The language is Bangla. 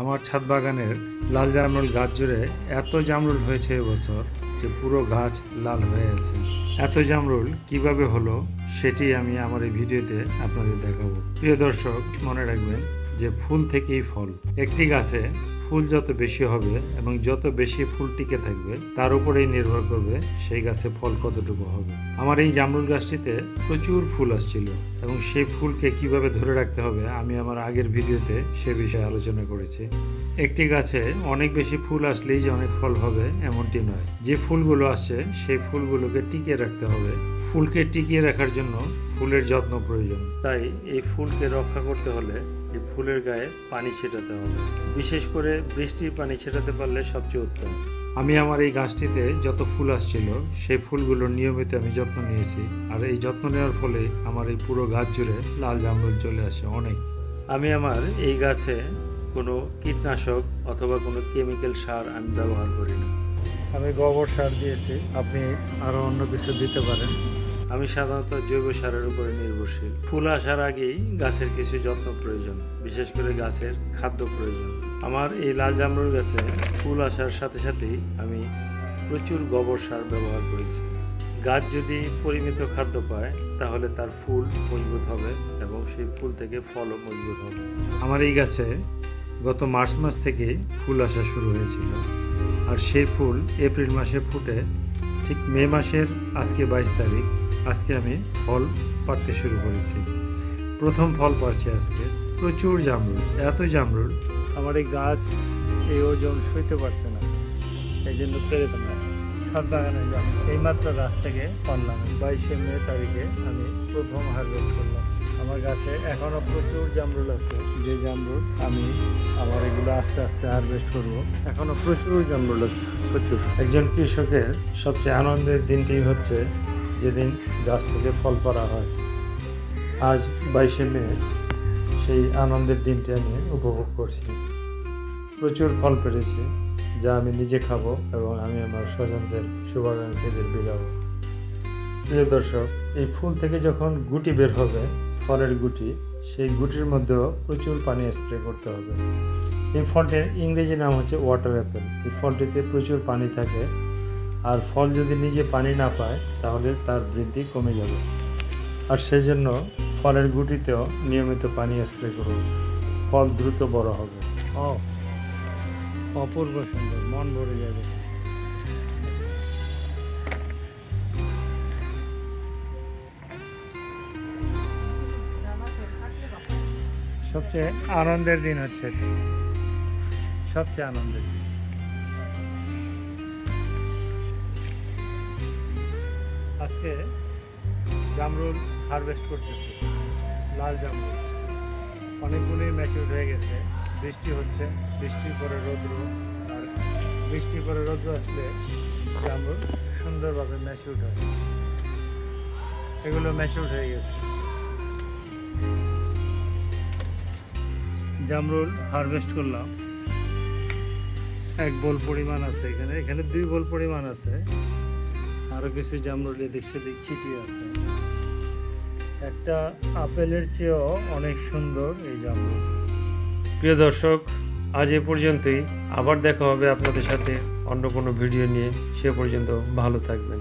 আমার ছাদ বাগানের লাল জামরুল গাছ জুড়ে এত জামরুল হয়েছে এবছর যে পুরো গাছ লাল হয়ে আছে। এত জামরুল কিভাবে হলো সেটি আমি আমার এই ভিডিওতে আপনাদের দেখাবো। প্রিয় দর্শক, মনে রাখবেন যে ফুল থেকেই ফল। একটি গাছে ফুল যত বেশি হবে এবং যত বেশি ফুল টিকে থাকবে তার উপরেই নির্ভর করবে সেই গাছে ফল কতটুকু হবে। আমার এই জামরুল গাছটিতে প্রচুর ফুল আসছিল এবং সেই ফুলকে কিভাবে ধরে রাখতে হবে আমি আমার আগের ভিডিওতে সে বিষয়ে আলোচনা করেছি। একটি গাছে অনেক বেশি ফুল আসলেই যে অনেক ফল হবে এমনটি নয়। যে ফুলগুলো আসছে সেই ফুলগুলোকে টিকিয়ে রাখতে হবে। ফুলকে টিকিয়ে রাখার জন্য ফুলের যত্ন প্রয়োজন। তাই এই ফুলকে রক্ষা করতে হলে এই ফুলের গায়ে পানি ছিটাতে হবে। বিশেষ করে বৃষ্টির পানি ছিটাতে পারলে সবচেয়ে উত্তম। আমি আমার এই গাছটিতে যত ফুল আসছিল সেই ফুলগুলোর নিয়মিত আমি যত্ন নিয়েছি, আর এই যত্ন নেওয়ার ফলে আমার এই পুরো গাছ জুড়ে লাল জামরুল চলে আসে অনেক। আমি আমার এই গাছে কোনো কীটনাশক অথবা কোনো কেমিক্যাল সার আমি ব্যবহার করি না। আমি গোবর সার দিয়েছি, আপনি আরও অন্য কিছু দিতে পারেন। আমি সাধারণত জৈব সারের উপরে নির্ভরশীল। ফুল আসার আগেই গাছের কিছু যত্ন প্রয়োজন, বিশেষ করে গাছের খাদ্য প্রয়োজন। আমার এই লাল জামরুল গাছে ফুল আসার সাথে সাথেই আমি প্রচুর গোবর সার ব্যবহার করেছি। গাছ যদি পরিমিত খাদ্য পায় তাহলে তার ফুল মজবুত হবে এবং সেই ফুল থেকে ফলও মজবুত হবে। আমার এই গাছে গত মার্চ মাস থেকে ফুল আসা শুরু হয়েছিল, আর সেই ফুল এপ্রিল মাসে ফুটে ঠিক মে মাসের আজকে 22 তারিখ, আজকে আমি ফল পাড়তে শুরু করেছি। প্রথম ফল পাড়ছি আজকে। প্রচুর জামরুল, এত জামরুল আমার এই গাছ এই ওজন সইতে পারছে না, এই জন্য পেরেতাম না। ছাদ বাগানে এইমাত্র গাছ থেকে পারলাম। 22শে মে তারিখে আমি প্রথম হারভেস্ট করলাম। আমার গাছে এখনও প্রচুর জামরুল আছে, যে জামরুল আমি আবার এগুলো আস্তে আস্তে হারভেস্ট করব। এখনও প্রচুর জামরুল আছে, প্রচুর। একজন কৃষকের সবচেয়ে আনন্দের দিনটি হচ্ছে যেদিন গাছ থেকে ফল পাড়া হয়। আজ 22শে মে, সেই আনন্দের দিনটি আমি উপভোগ করছি। প্রচুর ফল পেরেছি যা আমি নিজে খাবো এবং আমি আমার স্বজনদের শুভাকাঙ্ক্ষীদের বিলাবো। প্রিয় দর্শক, এই ফুল থেকে যখন গুটি বের হবে, ফলের গুটি, সেই গুটির মধ্যেও প্রচুর পানি স্প্রে করতে হবে। এই ফলটির ইংরেজি নাম হচ্ছে ওয়াটার অ্যাপেল। এই ফলটিতে প্রচুর পানি থাকে, আর ফল যদি নিজে পানি না পায় তাহলে তার বৃদ্ধি কমে যাবে। আর সেই জন্য ফলের গুটিতেও নিয়মিত পানি স্প্রে করুন, ফল দ্রুত বড় হবে। অপূর্ব সুন্দর, মন ভরে যাবে। সবচেয়ে আনন্দের দিন হচ্ছে, সবচেয়ে আনন্দের দিন। আজকে জামরুল হারভেস্ট করতেছি, লাল জামরুল। অনেকগুলি ম্যাচিউর হয়ে গেছে। বৃষ্টি হচ্ছে, বৃষ্টির পরে রৌদ্র, আর বৃষ্টির পরে রৌদ্র আসলে জামরুল সুন্দরভাবে ম্যাচিউর হয়। এগুলো ম্যাচিউর হয়ে গেছে। জামরুল হারভেস্ট করলাম, 1 বোল পরিমাণ আছে এখানে, এখানে 2 বোল পরিমাণ আছে। আরও কিছু জামরুল এদিক সেদিক ছিটিয়ে আছে। একটা আপেলের চেয়েও অনেক সুন্দর এই জামরুল। প্রিয় দর্শক, আজ এ পর্যন্তই। আবার দেখা হবে আপনাদের সাথে অন্য কোনো ভিডিও নিয়ে। সে পর্যন্ত ভালো থাকবেন।